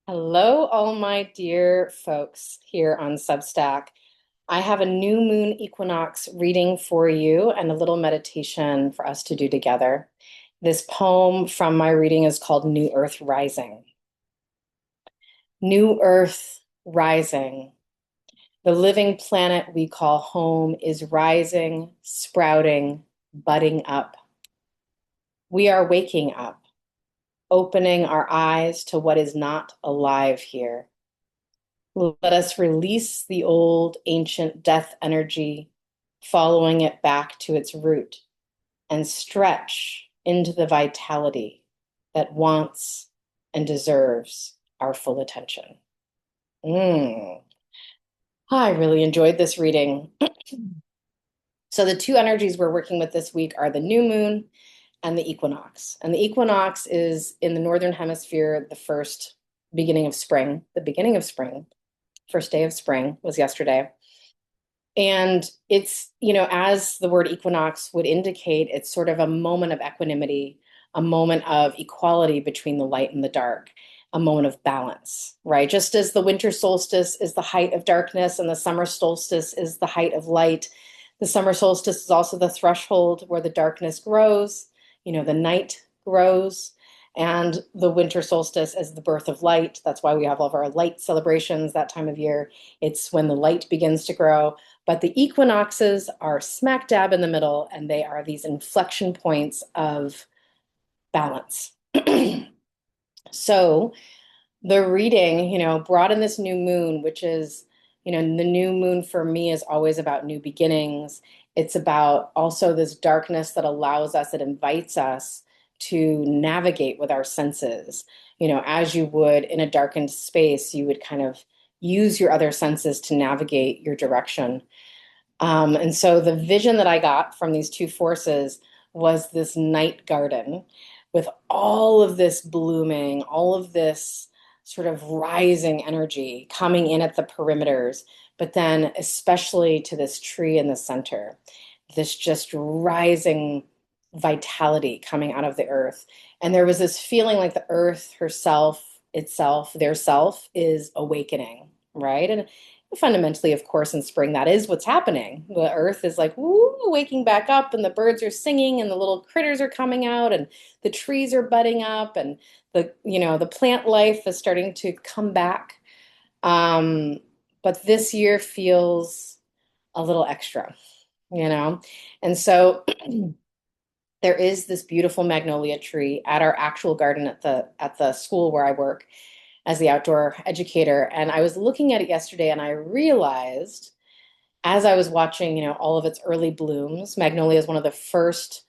Hello, all my dear folks here on Substack. I have a new moon equinox reading for you and a little meditation for us to do together. This poem from my reading is called New Earth Rising. New Earth Rising. The living planet we call home is rising, sprouting, budding up. We are waking up, opening our eyes to what is not alive here. Let us release the old ancient death energy, following it back to its root, and stretch into the vitality that wants and deserves our full attention. Mm. I really enjoyed this reading. So, the two energies we're working with this week are the new moon and the equinox. And the equinox is in the northern hemisphere, the first beginning of spring, the beginning of spring. First day of spring was yesterday. And it's, as the word equinox would indicate, it's sort of a moment of equanimity, a moment of equality between the light and the dark, a moment of balance, right? Just as the winter solstice is the height of darkness and the summer solstice is the height of light, the summer solstice is also the threshold where the darkness grows, the night grows. And the winter solstice is the birth of light. That's why we have all of our light celebrations that time of year. It's when the light begins to grow. But the equinoxes are smack dab in the middle, and they are these inflection points of balance. So the reading, brought in this new moon, which is, the new moon for me is always about new beginnings. It's about also this darkness that allows us, it invites us to navigate with our senses. As you would in a darkened space, you would kind of use your other senses to navigate your direction. And so the vision that I got from these two forces was this night garden with all of this blooming, all of this sort of rising energy coming in at the perimeters, but then especially to this tree in the center, this just rising vitality coming out of the earth. And there was this feeling like the earth herself, itself, their self is awakening, right? And fundamentally, of course, in spring, that is what's happening. The earth is like, woo, waking back up, and the birds are singing, and the little critters are coming out, and the trees are budding up, and the plant life is starting to come back. Um, but this year feels a little extra, you know? And so there is this beautiful magnolia tree at our actual garden at the school where I work as the outdoor educator. And I was looking at it yesterday and I realized as I was watching, all of its early blooms, magnolia is one of the first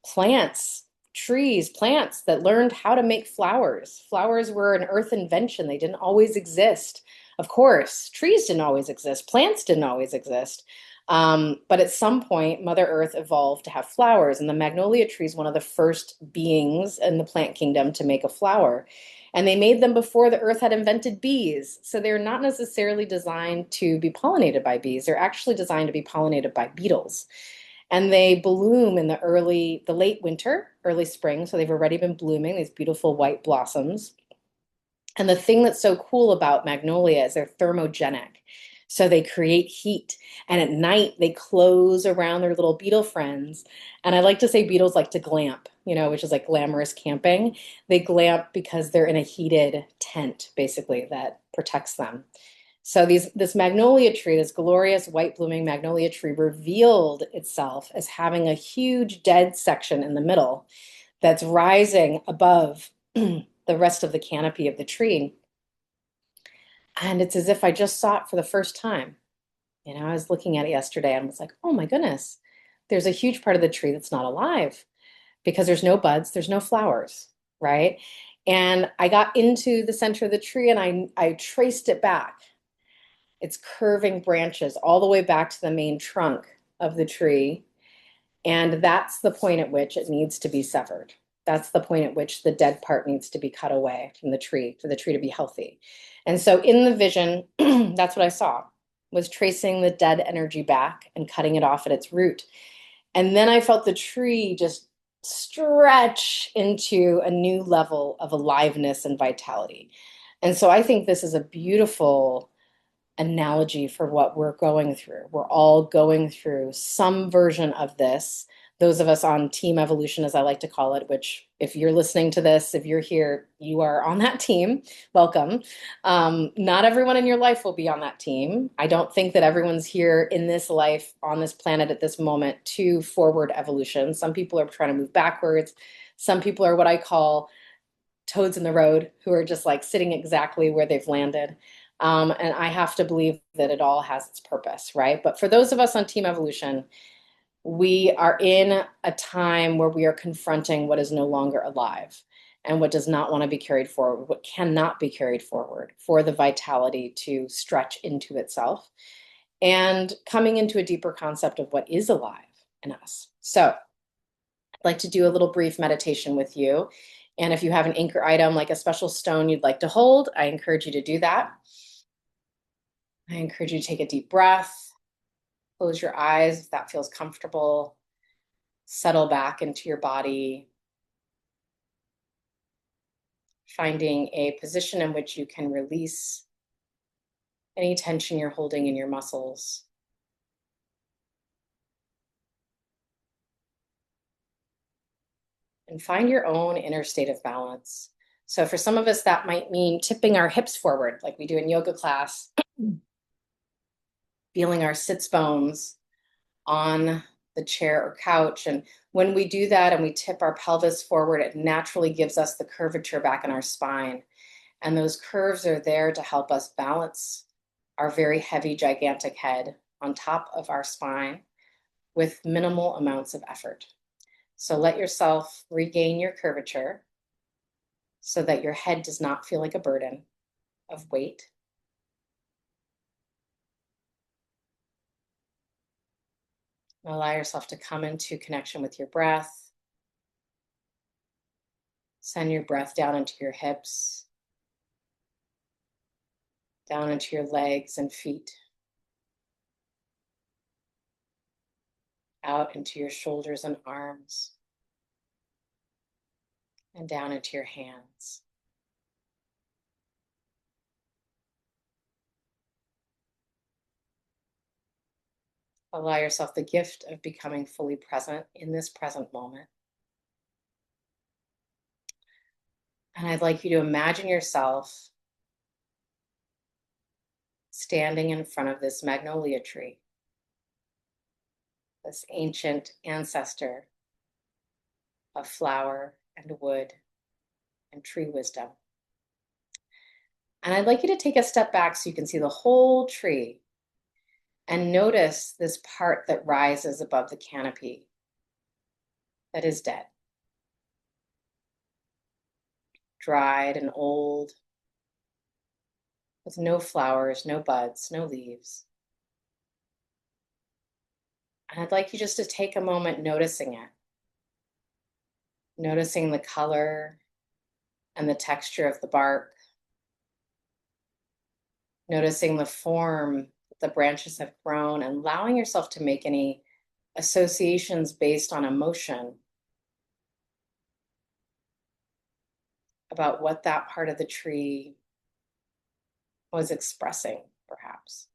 plants that learned how to make flowers. Flowers were an earth invention. They didn't always exist. Of course, trees didn't always exist. Plants didn't always exist. But at some point, Mother Earth evolved to have flowers, and the magnolia tree is one of the first beings in the plant kingdom to make a flower. And they made them before the earth had invented bees. So they're not necessarily designed to be pollinated by bees. They're actually designed to be pollinated by beetles. And they bloom in the late winter, early spring. So they've already been blooming, these beautiful white blossoms. And the thing that's so cool about magnolia is they're thermogenic. So they create heat. And at night, they close around their little beetle friends. And I like to say beetles like to glamp, which is like glamorous camping. They glamp because they're in a heated tent, basically, that protects them. So this magnolia tree, this glorious white blooming magnolia tree, revealed itself as having a huge dead section in the middle that's rising above the rest of the canopy of the tree. And it's as if I just saw it for the first time. I was looking at it yesterday and was like, oh my goodness, there's a huge part of the tree that's not alive because there's no buds, there's no flowers, right? And I got into the center of the tree and I traced it back, its curving branches all the way back to the main trunk of the tree. And that's the point at which it needs to be severed. That's the point at which the dead part needs to be cut away from the tree for the tree to be healthy. And so in the vision, that's what I saw, was tracing the dead energy back and cutting it off at its root. And then I felt the tree just stretch into a new level of aliveness and vitality. And so I think this is a beautiful analogy for what we're going through. We're all going through some version of this. Those of us on team evolution, as I like to call it, which if you're listening to this, if you're here, you are on that team. Welcome. Not everyone in your life will be on that team. I don't think that everyone's here in this life on this planet at this moment to forward evolution. Some people are trying to move backwards. Some people are what I call toads in the road who are just like sitting exactly where they've landed. And I have to believe that it all has its purpose, right? But for those of us on Team Evolution, we are in a time where we are confronting what is no longer alive and what does not want to be carried forward, what cannot be carried forward for the vitality to stretch into itself and coming into a deeper concept of what is alive in us. So I'd like to do a little brief meditation with you. And if you have an anchor item, like a special stone you'd like to hold, I encourage you to do that. I encourage you to take a deep breath, close your eyes if that feels comfortable, settle back into your body, finding a position in which you can release any tension you're holding in your muscles. And find your own inner state of balance. So for some of us, that might mean tipping our hips forward, like we do in yoga class, feeling our sits bones on the chair or couch. And when we do that and we tip our pelvis forward, it naturally gives us the curvature back in our spine. And those curves are there to help us balance our very heavy, gigantic head on top of our spine with minimal amounts of effort. So let yourself regain your curvature so that your head does not feel like a burden of weight. Allow yourself to come into connection with your breath. Send your breath down into your hips, down into your legs and feet, out into your shoulders and arms, and down into your hands. Allow yourself the gift of becoming fully present in this present moment. And I'd like you to imagine yourself standing in front of this magnolia tree, this ancient ancestor of flower and wood and tree wisdom. And I'd like you to take a step back so you can see the whole tree and notice this part that rises above the canopy that is dead, dried and old, with no flowers, no buds, no leaves. And I'd like you just to take a moment noticing it, noticing the color and the texture of the bark, noticing the form that the branches have grown, and allowing yourself to make any associations based on emotion about what that part of the tree was expressing, perhaps.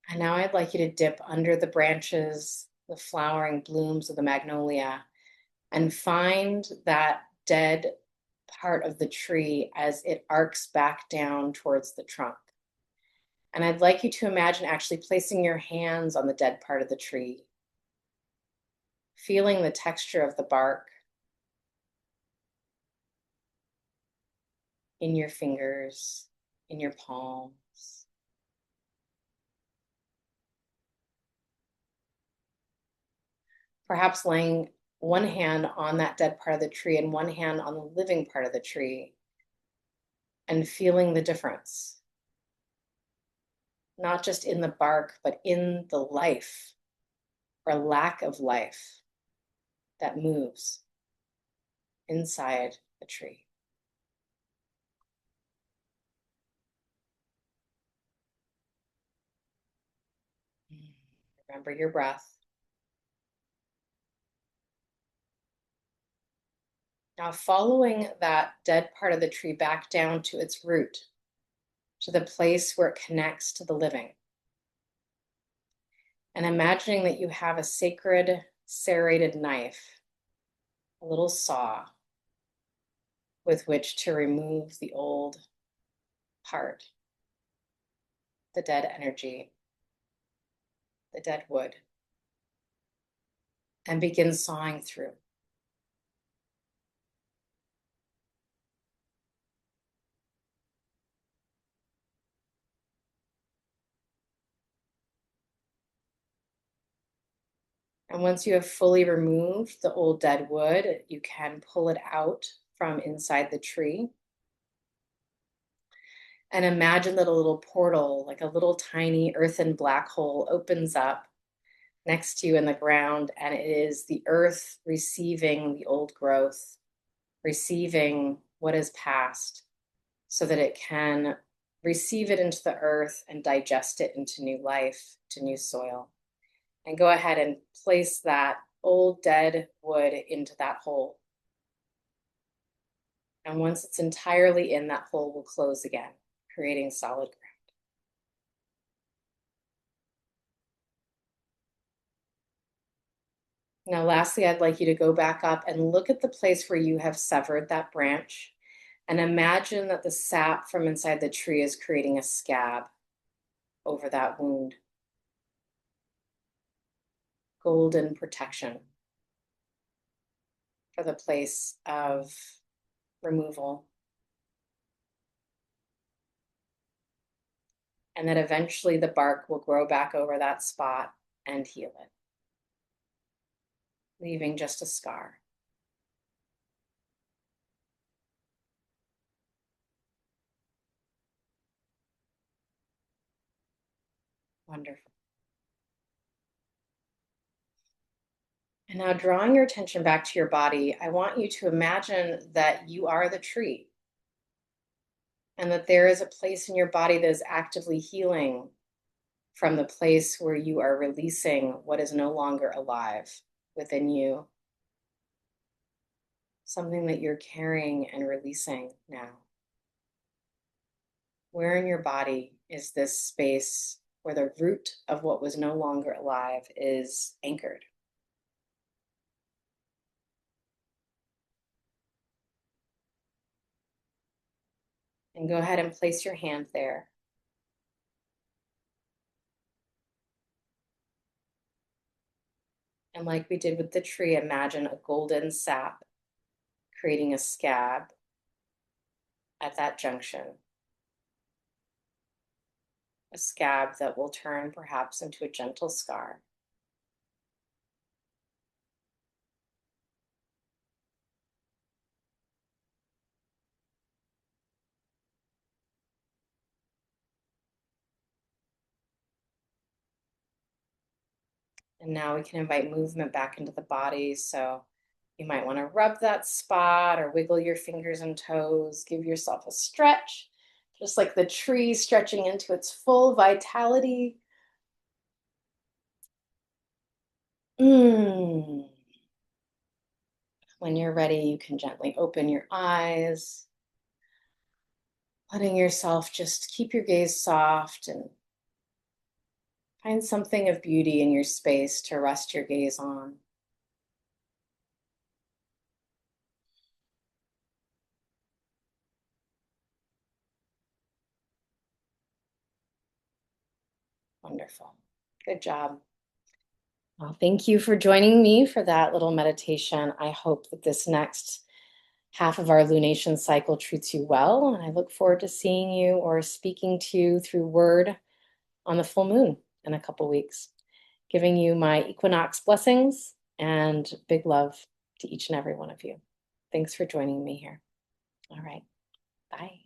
And now I'd like you to dip under the branches, the flowering blooms of the magnolia, and find that dead part of the tree as it arcs back down towards the trunk. And I'd like you to imagine actually placing your hands on the dead part of the tree, feeling the texture of the bark in your fingers, in your palms. Perhaps laying one hand on that dead part of the tree and one hand on the living part of the tree and feeling the difference, not just in the bark, but in the life or lack of life that moves inside the tree. Remember your breath. Now, following that dead part of the tree back down to its root, to the place where it connects to the living. And imagining that you have a sacred serrated knife, a little saw, with which to remove the old part, the dead energy, the dead wood, and begin sawing through. And once you have fully removed the old dead wood, you can pull it out from inside the tree. And imagine that a little portal, like a little tiny earthen black hole, opens up next to you in the ground, and it is the earth receiving the old growth, receiving what is past, so that it can receive it into the earth and digest it into new life, to new soil. And go ahead and place that old dead wood into that hole. And once it's entirely in, that hole will close again, creating solid ground. Now, lastly, I'd like you to go back up and look at the place where you have severed that branch, and imagine that the sap from inside the tree is creating a scab over that wound. Golden protection for the place of removal. And that eventually the bark will grow back over that spot and heal it, leaving just a scar. Wonderful. And now, drawing your attention back to your body, I want you to imagine that you are the tree, and that there is a place in your body that is actively healing from the place where you are releasing what is no longer alive within you. Something that you're carrying and releasing now. Where in your body is this space where the root of what was no longer alive is anchored? And go ahead and place your hand there. And like we did with the tree, imagine a golden sap creating a scab at that junction. A scab that will turn perhaps into a gentle scar. And now we can invite movement back into the body. So you might want to rub that spot or wiggle your fingers and toes. Give yourself a stretch, just like the tree stretching into its full vitality. When you're ready, you can gently open your eyes, letting yourself just keep your gaze soft and find something of beauty in your space to rest your gaze on. Wonderful. Good job. Well, thank you for joining me for that little meditation. I hope that this next half of our lunation cycle treats you well, and I look forward to seeing you or speaking to you through word on the full moon in a couple weeks. Giving you my equinox blessings and big love to each and every one of you. Thanks for joining me here. All right. Bye.